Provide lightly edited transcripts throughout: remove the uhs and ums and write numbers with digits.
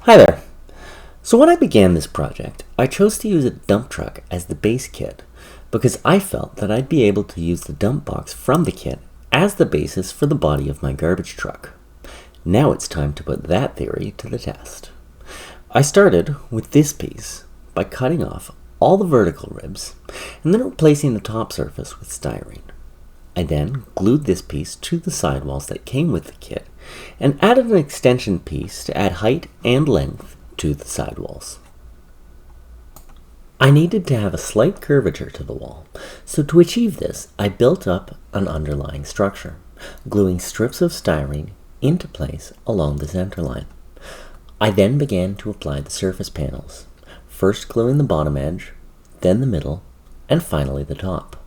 Hi there! So when I began this project, I chose to use a dump truck as the base kit because I felt that I'd be able to use the dump box from the kit as the basis for the body of my garbage truck. Now it's time to put that theory to the test. I started with this piece by cutting off all the vertical ribs and then replacing the top surface with styrene. I then glued this piece to the sidewalls that came with the kit and added an extension piece to add height and length to the sidewalls. I needed to have a slight curvature to the wall, so to achieve this I built up an underlying structure, gluing strips of styrene into place along the center line. I then began to apply the surface panels, first gluing the bottom edge, then the middle, and finally the top.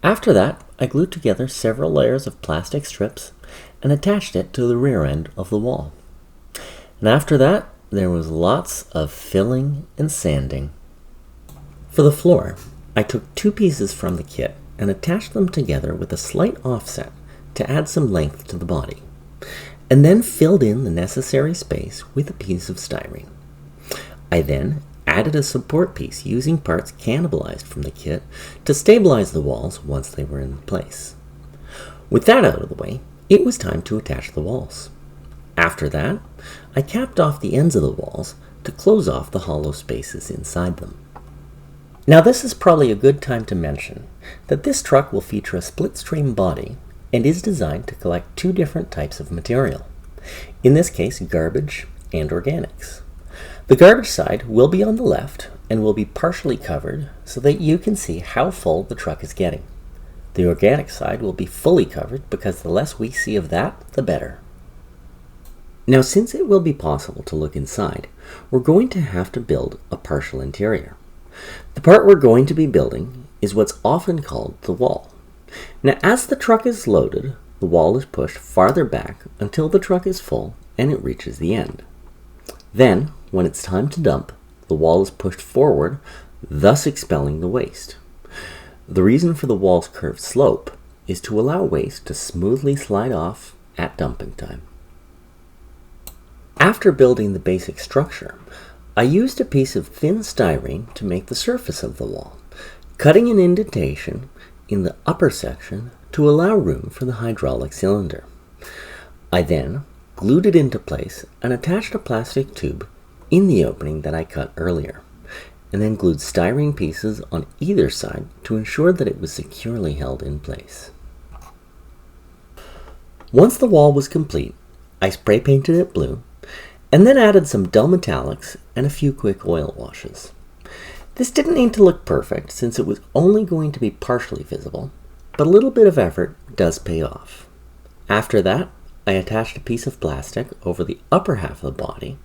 After that, I glued together several layers of plastic strips and attached it to the rear end of the wall. And after that, there was lots of filling and sanding. For the floor, I took two pieces from the kit and attached them together with a slight offset to add some length to the body, and then filled in the necessary space with a piece of styrene. I then added a support piece using parts cannibalized from the kit to stabilize the walls once they were in place. With that out of the way, it was time to attach the walls. After that, I capped off the ends of the walls to close off the hollow spaces inside them. Now this is probably a good time to mention that this truck will feature a split stream body and is designed to collect two different types of material. In this case, garbage and organics. The garbage side will be on the left and will be partially covered so that you can see how full the truck is getting. The organic side will be fully covered because the less we see of that, the better. Now, since it will be possible to look inside, we're going to have to build a partial interior. The part we're going to be building is what's often called the wall. Now, as the truck is loaded, the wall is pushed farther back until the truck is full and it reaches the end. Then, when it's time to dump, the wall is pushed forward, thus expelling the waste. The reason for the wall's curved slope is to allow waste to smoothly slide off at dumping time. After building the basic structure, I used a piece of thin styrene to make the surface of the wall, cutting an indentation in the upper section to allow room for the hydraulic cylinder. I then glued it into place and attached a plastic tube in the opening that I cut earlier, and then glued styrene pieces on either side to ensure that it was securely held in place. Once the wall was complete, I spray painted it blue, and then added some dull metallics and a few quick oil washes. This didn't need to look perfect since it was only going to be partially visible, but a little bit of effort does pay off. After that, I attached a piece of plastic over the upper half of the body,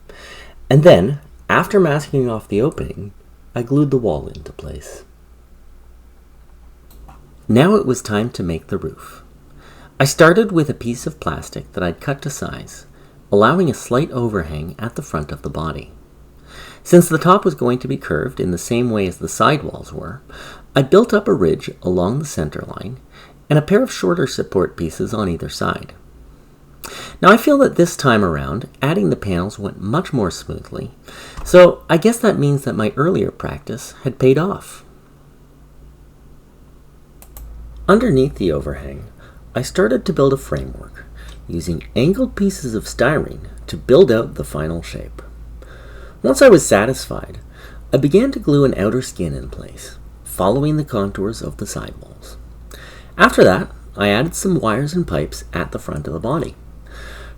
and then, after masking off the opening, I glued the wall into place. Now it was time to make the roof. I started with a piece of plastic that I'd cut to size, allowing a slight overhang at the front of the body. Since the top was going to be curved in the same way as the sidewalls were, I built up a ridge along the center line and a pair of shorter support pieces on either side. Now I feel that this time around, adding the panels went much more smoothly, so I guess that means that my earlier practice had paid off. Underneath the overhang, I started to build a framework, using angled pieces of styrene to build out the final shape. Once I was satisfied, I began to glue an outer skin in place, following the contours of the sidewalls. After that, I added some wires and pipes at the front of the body.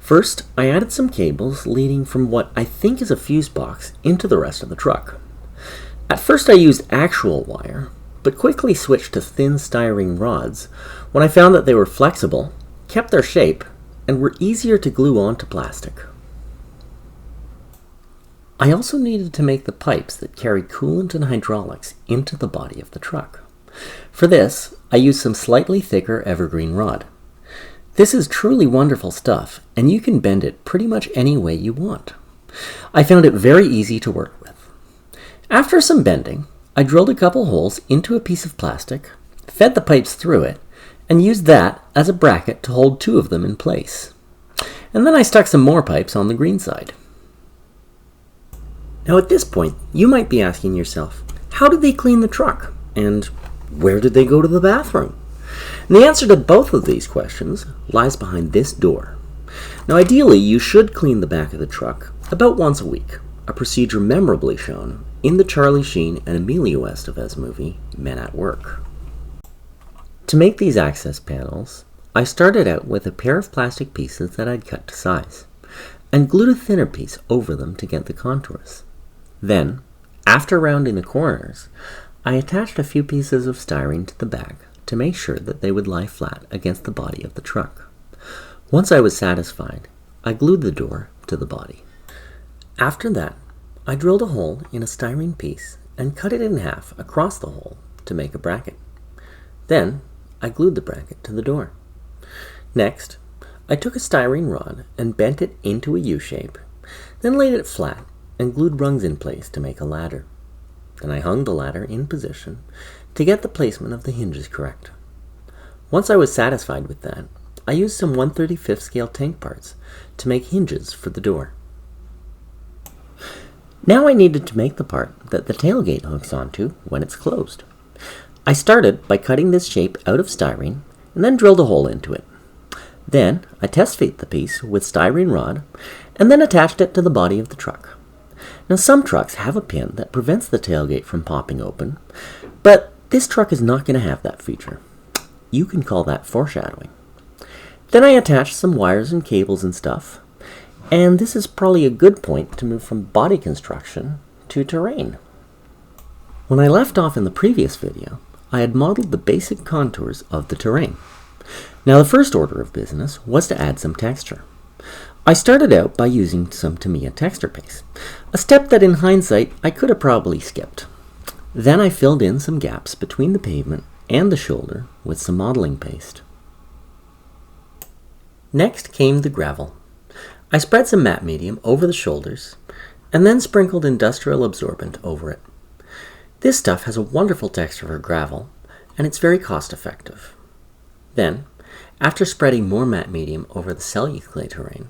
First, I added some cables leading from what I think is a fuse box into the rest of the truck. At first I used actual wire, but quickly switched to thin styrene rods when I found that they were flexible, kept their shape, and were easier to glue onto plastic. I also needed to make the pipes that carried coolant and hydraulics into the body of the truck. For this, I used some slightly thicker evergreen rod. This is truly wonderful stuff, and you can bend it pretty much any way you want. I found it very easy to work with. After some bending, I drilled a couple holes into a piece of plastic, fed the pipes through it, and used that as a bracket to hold two of them in place. And then I stuck some more pipes on the green side. Now at this point, you might be asking yourself, how did they clean the truck? And where did they go to the bathroom? And the answer to both of these questions lies behind this door. Now ideally, you should clean the back of the truck about once a week, a procedure memorably shown in the Charlie Sheen and Emilio Estevez movie, Men at Work. To make these access panels, I started out with a pair of plastic pieces that I'd cut to size, and glued a thinner piece over them to get the contours. Then, after rounding the corners, I attached a few pieces of styrene to the back to make sure that they would lie flat against the body of the truck. Once I was satisfied, I glued the door to the body. After that, I drilled a hole in a styrene piece and cut it in half across the hole to make a bracket. Then, I glued the bracket to the door. Next, I took a styrene rod and bent it into a U shape, then laid it flat and glued rungs in place to make a ladder. Then I hung the ladder in position to get the placement of the hinges correct. Once I was satisfied with that, I used some 1/35 scale tank parts to make hinges for the door. Now I needed to make the part that the tailgate hooks onto when it's closed. I started by cutting this shape out of styrene and then drilled a hole into it. Then I test fit the piece with styrene rod and then attached it to the body of the truck. Now some trucks have a pin that prevents the tailgate from popping open, but this truck is not going to have that feature. You can call that foreshadowing. Then I attached some wires and cables and stuff, and this is probably a good point to move from body construction to terrain. When I left off in the previous video, I had modeled the basic contours of the terrain. Now the first order of business was to add some texture. I started out by using some Tamiya texture paste, a step that in hindsight I could have probably skipped. Then I filled in some gaps between the pavement and the shoulder with some modeling paste. Next came the gravel. I spread some matte medium over the shoulders and then sprinkled industrial absorbent over it. This stuff has a wonderful texture for gravel and it's very cost effective. Then, after spreading more matte medium over the cellulose clay terrain,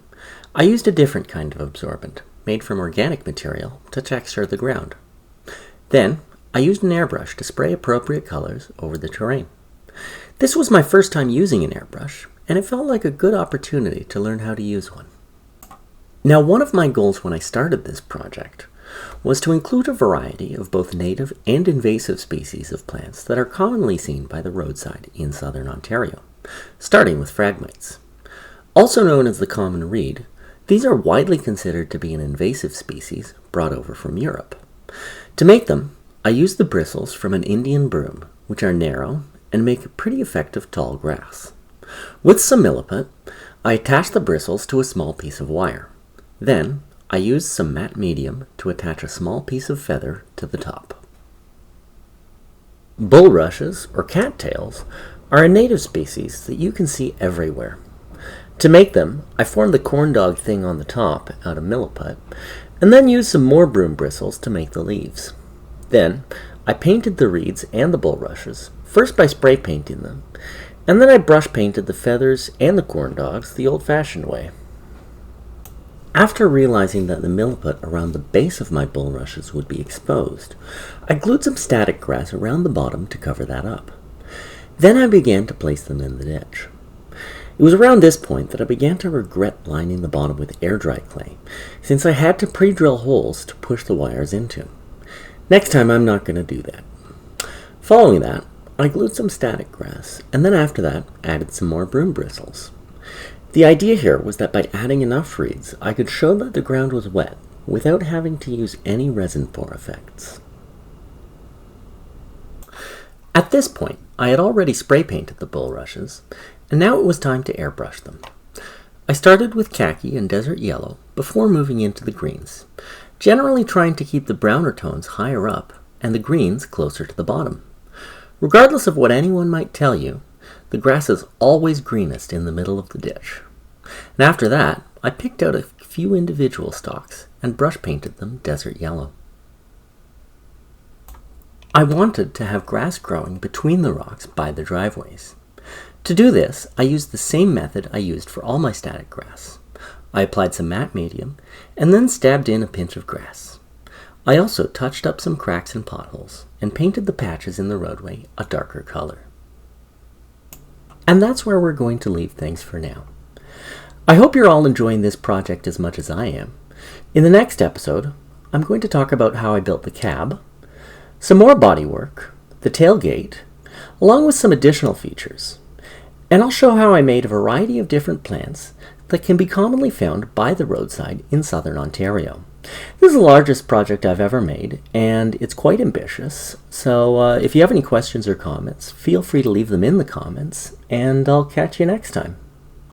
I used a different kind of absorbent made from organic material to texture the ground. Then, I used an airbrush to spray appropriate colors over the terrain. This was my first time using an airbrush, and it felt like a good opportunity to learn how to use one. Now, one of my goals when I started this project was to include a variety of both native and invasive species of plants that are commonly seen by the roadside in southern Ontario, starting with phragmites. Also known as the common reed, these are widely considered to be an invasive species brought over from Europe. To make them, I used the bristles from an Indian broom, which are narrow and make a pretty effective tall grass. With some milliput, I attached the bristles to a small piece of wire. Then, I used some matte medium to attach a small piece of feather to the top. Bulrushes, or cattails, are a native species that you can see everywhere. To make them, I formed the corn dog thing on the top out of milliput, and then used some more broom bristles to make the leaves. Then, I painted the reeds and the bulrushes, first by spray painting them, and then I brush painted the feathers and the corn dogs the old-fashioned way. After realizing that the milliput around the base of my bulrushes would be exposed, I glued some static grass around the bottom to cover that up. Then I began to place them in the ditch. It was around this point that I began to regret lining the bottom with air-dry clay, since I had to pre-drill holes to push the wires into. Next time I'm not going to do that. Following that, I glued some static grass, and then after that, added some more broom bristles. The idea here was that by adding enough reeds, I could show that the ground was wet, without having to use any resin pour effects. At this point, I had already spray painted the bulrushes, and now it was time to airbrush them. I started with khaki and desert yellow before moving into the greens, generally trying to keep the browner tones higher up and the greens closer to the bottom. Regardless of what anyone might tell you, the grass is always greenest in the middle of the ditch. And after that, I picked out a few individual stalks and brush painted them desert yellow. I wanted to have grass growing between the rocks by the driveways. To do this, I used the same method I used for all my static grass. I applied some matte medium and then stabbed in a pinch of grass. I also touched up some cracks and potholes and painted the patches in the roadway a darker color. And that's where we're going to leave things for now. I hope you're all enjoying this project as much as I am. In the next episode, I'm going to talk about how I built the cab, some more bodywork, the tailgate, along with some additional features. And I'll show how I made a variety of different plants that can be commonly found by the roadside in southern Ontario. This is the largest project I've ever made, and it's quite ambitious. So if you have any questions or comments, feel free to leave them in the comments, and I'll catch you next time.